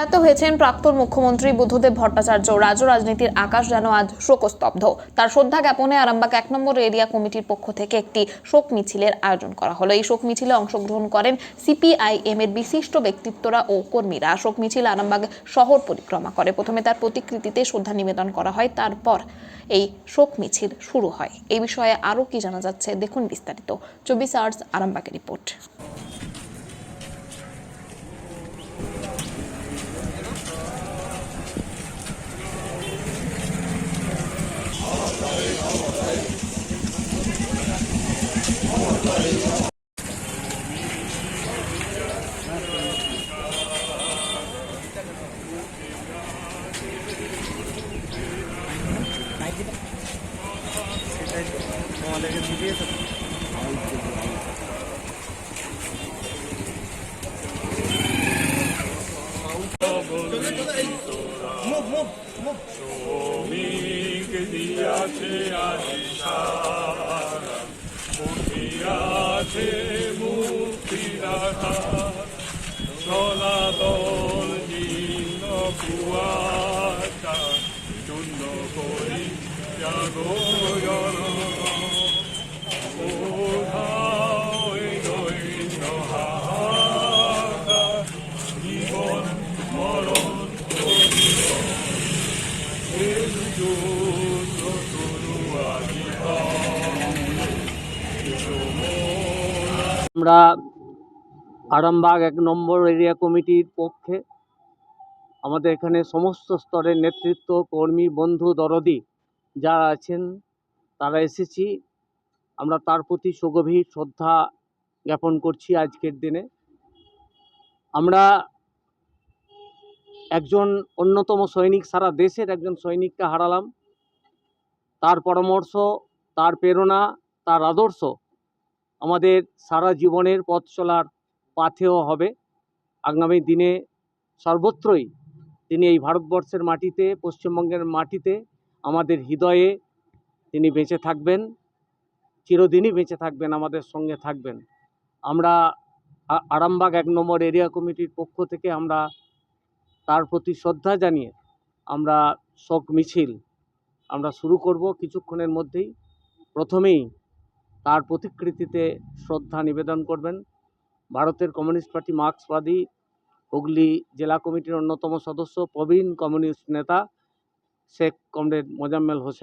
প্রয়াত হয়েছেন প্রাক্তন মুখ্যমন্ত্রী বুদ্ধদেব ভট্টাচার্য। রাজ্য রাজনীতির আকাশ যেন আজ শোকস্তব্ধ। তার শ্রদ্ধা জ্ঞাপনে আরামবাগ 1 নম্বর এরিয়া কমিটির পক্ষ থেকে একটি শোক মিছিলের আয়োজন করা হলো। এই শোক মিছিলে অংশগ্রহণ করেন সিপিআইএম এর বিশিষ্ট ব্যক্তিত্বরা ও কর্মীরা। শোক মিছিল আরামবাগ শহর পরিক্রমা করে। প্রথমে তার প্রতিকৃতিতে শ্রদ্ধা নিবেদন করা হয়, তারপর এই শোক মিছিল শুরু হয়। এই বিষয়ে আরো কি জানা যাচ্ছে দেখুন বিস্তারিত 24 আওয়ার্স আরামবাগের রিপোর্ট। শ্রমিক দিয়াছে আছে মুক্তির আধার, সনাতন জীর্ণ কুয়াশা চূর্ণ করি জাগরণ। জীবন মরণ আমরা আরামবাগ 1 নম্বর এরিয়া কমিটির পক্ষে আমাদের এখানে সমস্ত স্তরের নেতৃত্ব, কর্মী, বন্ধু, দরদি যারা আছেন তারা এসেছি। আমরা তার প্রতি সগভীর শ্রদ্ধা জ্ঞাপন করছি। আজকের দিনে আমরা একজন অন্যতম সৈনিক, সারা দেশের একজন সৈনিককে হারালাম। তার পরামর্শ, তার প্রেরণা, তার আদর্শ আমাদের সারা জীবনের পথ চলার পাথেয় হবে। আগামী দিনে সর্বত্রই তিনি এই ভারতবর্ষের মাটিতে, পশ্চিমবঙ্গের মাটিতে, আমাদের হৃদয়ে তিনি বেঁচে থাকবেন, চিরদিনই বেঁচে থাকবেন, আমাদের সঙ্গে থাকবেন। আমরা আরামবাগ 1 নম্বর এরিয়া কমিটির পক্ষ থেকে আমরা তার প্রতি শ্রদ্ধা জানিয়ে আমরা শোক মিছিল আমরা শুরু করব কিছুক্ষণের মধ্যেই। প্রথমেই তার প্রতিকৃতিতে শ্রদ্ধা নিবেদন করবেন ভারতের কমিউনিস্ট পার্টি মার্ক্সবাদী হুগলি জেলা কমিটির অন্যতম সদস্য, প্রবীণ কমিউনিস্ট নেতা শেখ কমরেড মোজাম্মেল হোসেন।